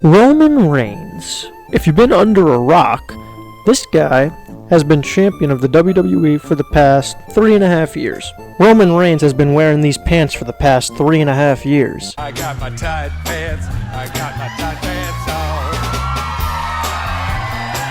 Roman Reigns. If you've been under a rock, this guy has been champion of the WWE for the past 3.5 years. Roman Reigns has been wearing these pants for the past 3.5 years. I got my tight pants,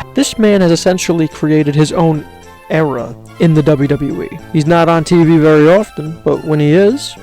on. This man has essentially created his own era in the WWE. He's not on TV very often, but when he is,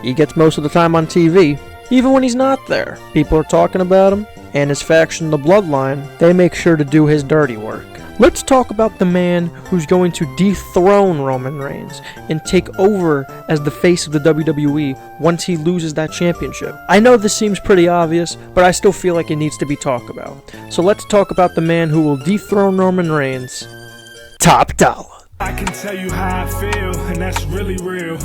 he gets most of the time on TV. Even when he's not there, people are talking about him, and his faction, the Bloodline, they make sure to do his dirty work. Let's talk about the man who's going to dethrone Roman Reigns and take over as the face of the WWE once he loses that championship. I know this seems pretty obvious, but I still feel like it needs to be talked about. So let's talk about the man who will dethrone Roman Reigns, Top Dollar. I can tell you how I feel, and that's really real.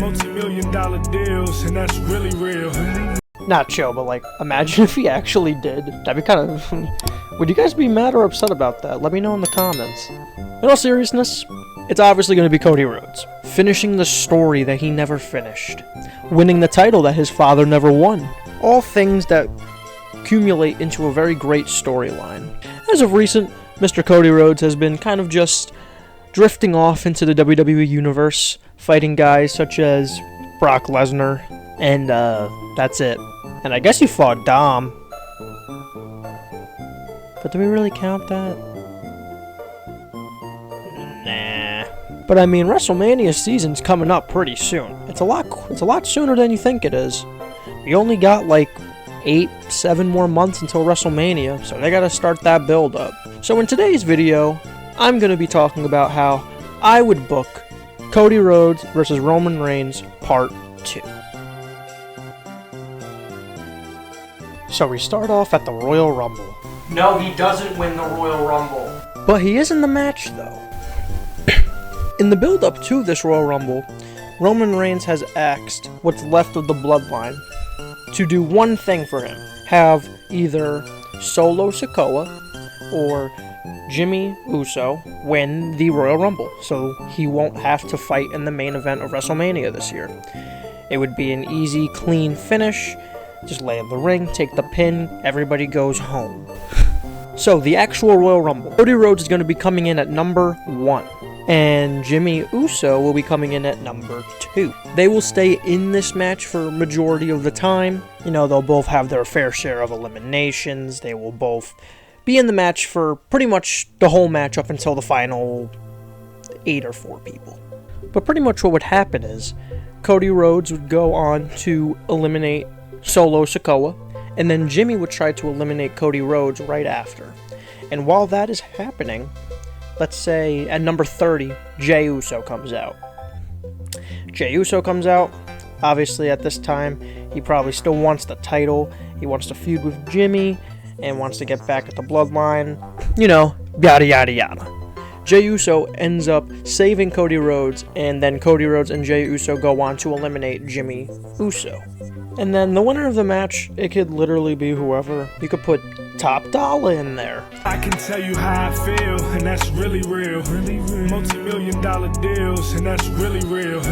Multi-million-dollar deals, and that's really real. Not chill, but like, imagine if he actually did. That'd be kind of... Would you guys be mad or upset about that? Let me know in the comments. In all seriousness, it's obviously going to be Cody Rhodes. Finishing the story that he never finished. Winning the title that his father never won. All things that accumulate into a very great storyline. As of recent, Mr. Cody Rhodes has been kind of just drifting off into the WWE universe, fighting guys such as Brock Lesnar, and that's it. And I guess he fought Dom. But do we really count that? Nah. But I mean, WrestleMania season's coming up pretty soon. It's a lot sooner than you think it is. We only got like 7 more months until WrestleMania, so they gotta start that build up. So in today's video, I'm going to be talking about how I would book Cody Rhodes versus Roman Reigns Part 2. So we start off at the Royal Rumble. No, he doesn't win the Royal Rumble. But he is in the match, though. In the build-up to this Royal Rumble, Roman Reigns has asked what's left of the Bloodline to do one thing for him. Have either Solo Sikoa or Jimmy Uso win the Royal Rumble, so he won't have to fight in the main event of WrestleMania this year. It would be an easy, clean finish. Just lay in the ring, take the pin, everybody goes home. So, the actual Royal Rumble. Cody Rhodes is going to be coming in at number 1, and Jimmy Uso will be coming in at number 2. They will stay in this match for a majority of the time. You know, they'll both have their fair share of eliminations. They will both be in the match for pretty much the whole match up until the final 8 or 4 people. But pretty much what would happen is Cody Rhodes would go on to eliminate Solo Sikoa, and then Jimmy would try to eliminate Cody Rhodes right after. And while that is happening, let's say at number 30, Jey Uso comes out. Jey Uso comes out. Obviously at this time, he probably still wants the title. He wants to feud with Jimmy and wants to get back at the Bloodline, you know, yada yada yada. Jey Uso ends up saving Cody Rhodes, and then Cody Rhodes and Jey Uso go on to eliminate Jimmy Uso. And then the winner of the match, it could literally be whoever. You could put Top Dollar in there. I can tell you how I feel, and that's really real. Multi-million-dollar deals, and that's really real.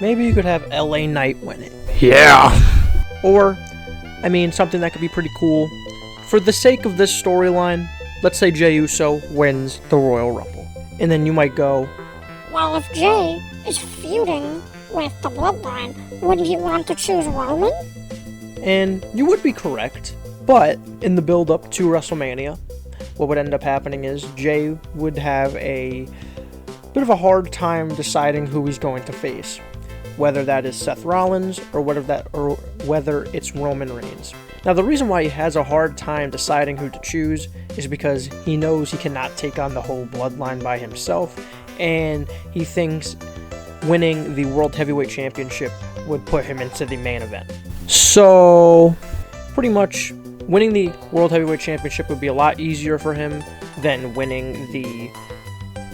Maybe you could have LA Knight win it. Yeah. Or, I mean, something that could be pretty cool. For the sake of this storyline, let's say Jey Uso wins the Royal Rumble. And then you might go, well, if Jey is feuding with the Bloodline, wouldn't you want to choose Roman? And you would be correct, but in the build-up to WrestleMania, what would end up happening is Jey would have a bit of a hard time deciding who he's going to face, whether that is Seth Rollins or whether it's Roman Reigns. Now, the reason why he has a hard time deciding who to choose is because he knows he cannot take on the whole Bloodline by himself, and he thinks winning the World Heavyweight Championship would put him into the main event. So, pretty much, winning the World Heavyweight Championship would be a lot easier for him than winning the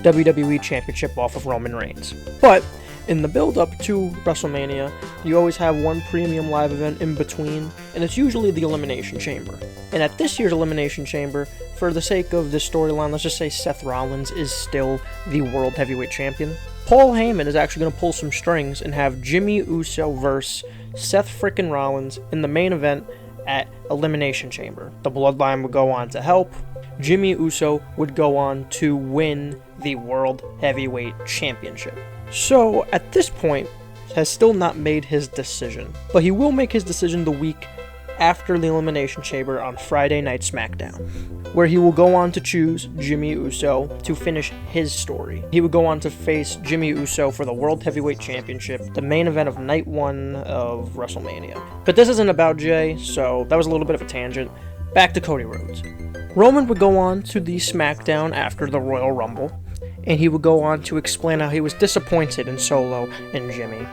WWE Championship off of Roman Reigns. But in the build-up to WrestleMania, you always have one premium live event in between, and it's usually the Elimination Chamber. And at this year's Elimination Chamber, for the sake of this storyline, let's just say Seth Rollins is still the World Heavyweight Champion. Paul Heyman is actually going to pull some strings and have Jimmy Uso versus Seth frickin' Rollins in the main event at Elimination Chamber. The Bloodline would go on to help. Jimmy Uso would go on to win the World Heavyweight Championship. So, at this point, has still not made his decision, but he will make his decision the week after the Elimination Chamber on Friday Night SmackDown, where he will go on to choose Jimmy Uso to finish his story. He would go on to face Jimmy Uso for the World Heavyweight Championship, the main event of Night 1 of WrestleMania. But this isn't about Jay, so that was a little bit of a tangent. Back to Cody Rhodes. Roman would go on to the SmackDown after the Royal Rumble, and he would go on to explain how he was disappointed in Solo and Jimmy.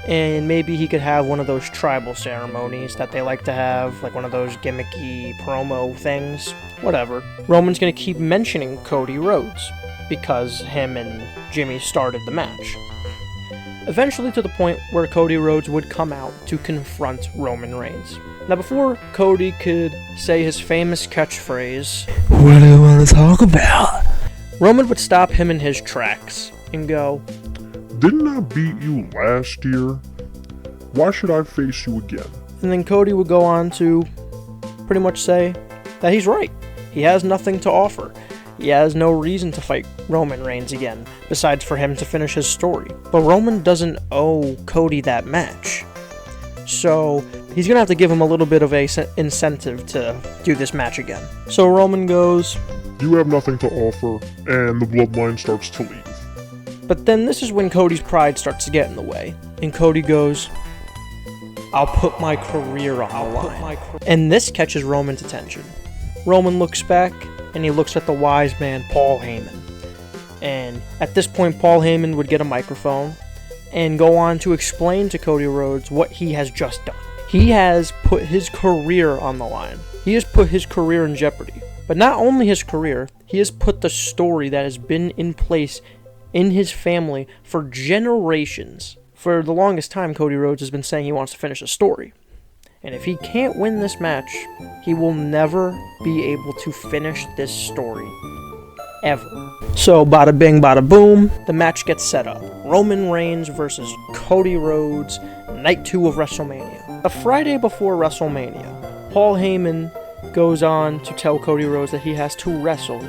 And maybe he could have one of those tribal ceremonies that they like to have, like one of those gimmicky promo things. Whatever. Roman's gonna keep mentioning Cody Rhodes, because him and Jimmy started the match. Eventually to the point where Cody Rhodes would come out to confront Roman Reigns. Now before Cody could say his famous catchphrase, "What do you want to talk about?" Roman would stop him in his tracks and go, "Didn't I beat you last year? Why should I face you again?" And then Cody would go on to pretty much say that he's right. He has nothing to offer. He has no reason to fight Roman Reigns again, besides for him to finish his story. But Roman doesn't owe Cody that match. So he's going to have to give him a little bit of a incentive to do this match again. So Roman goes, "You have nothing to offer," and the Bloodline starts to leave. But then this is when Cody's pride starts to get in the way. And Cody goes, "I'll put my career on the line." And this catches Roman's attention. Roman looks back, and he looks at the wise man, Paul Heyman. And at this point, Paul Heyman would get a microphone and go on to explain to Cody Rhodes what he has just done. He has put his career on the line. He has put his career in jeopardy. But not only his career, he has put the story that has been in place in his family for generations. For the longest time, Cody Rhodes has been saying he wants to finish a story. And if he can't win this match, he will never be able to finish this story. Ever. So, bada bing, bada boom, the match gets set up. Roman Reigns versus Cody Rhodes, Night 2 of WrestleMania. The Friday before WrestleMania, Paul Heyman goes on to tell Cody Rhodes that he has to wrestle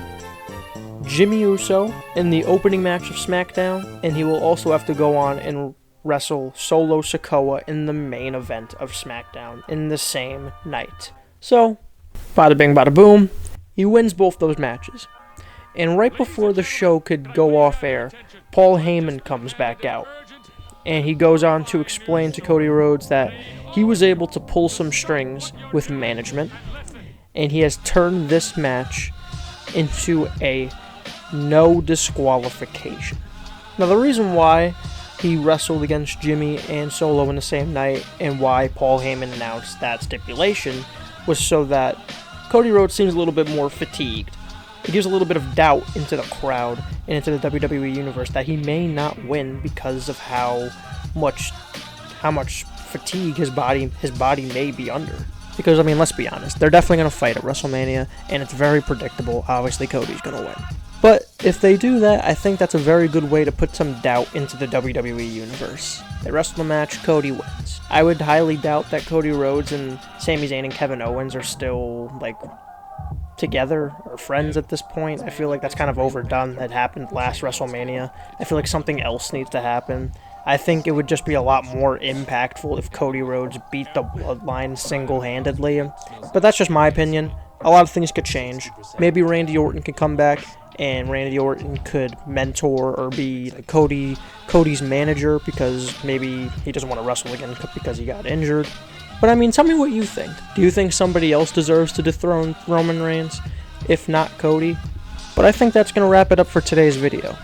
Jimmy Uso in the opening match of SmackDown, and he will also have to go on and wrestle Solo Sikoa in the main event of SmackDown in the same night. So, bada bing, bada boom, he wins both those matches. And right before the show could go off air, Paul Heyman comes back out. And he goes on to explain to Cody Rhodes that he was able to pull some strings with management, and he has turned this match into a no disqualification. Now, the reason why he wrestled against Jimmy and Solo in the same night, and why Paul Heyman announced that stipulation, was so that Cody Rhodes seems a little bit more fatigued. It gives a little bit of doubt into the crowd and into the WWE Universe that he may not win because of how much fatigue his body may be under. Because, I mean, let's be honest, they're definitely going to fight at WrestleMania, and it's very predictable. Obviously, Cody's going to win. But if they do that, I think that's a very good way to put some doubt into the WWE Universe. They wrestle the match, Cody wins. I would highly doubt that Cody Rhodes and Sami Zayn and Kevin Owens are still, together or friends at this point. I feel like that's kind of overdone. That happened last WrestleMania. I feel like something else needs to happen. I think it would just be a lot more impactful if Cody Rhodes beat the Bloodline single-handedly. But that's just my opinion. A lot of things could change. Maybe Randy Orton could come back, and Randy Orton could mentor or be Cody's manager, because maybe he doesn't want to wrestle again because he got injured. But I mean, tell me what you think. Do you think somebody else deserves to dethrone Roman Reigns? If not Cody? But I think that's going to wrap it up for today's video.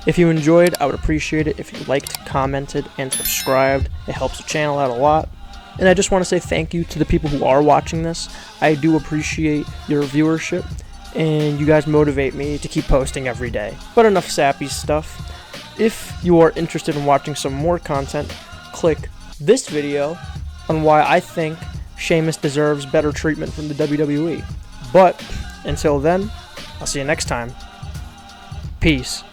If you enjoyed, I would appreciate it if you liked, commented, and subscribed. It helps the channel out a lot. And I just want to say thank you to the people who are watching this. I do appreciate your viewership, and you guys motivate me to keep posting every day. But enough sappy stuff. If you are interested in watching some more content, click this video on why I think Sheamus deserves better treatment from the WWE. But until then, I'll see you next time. Peace.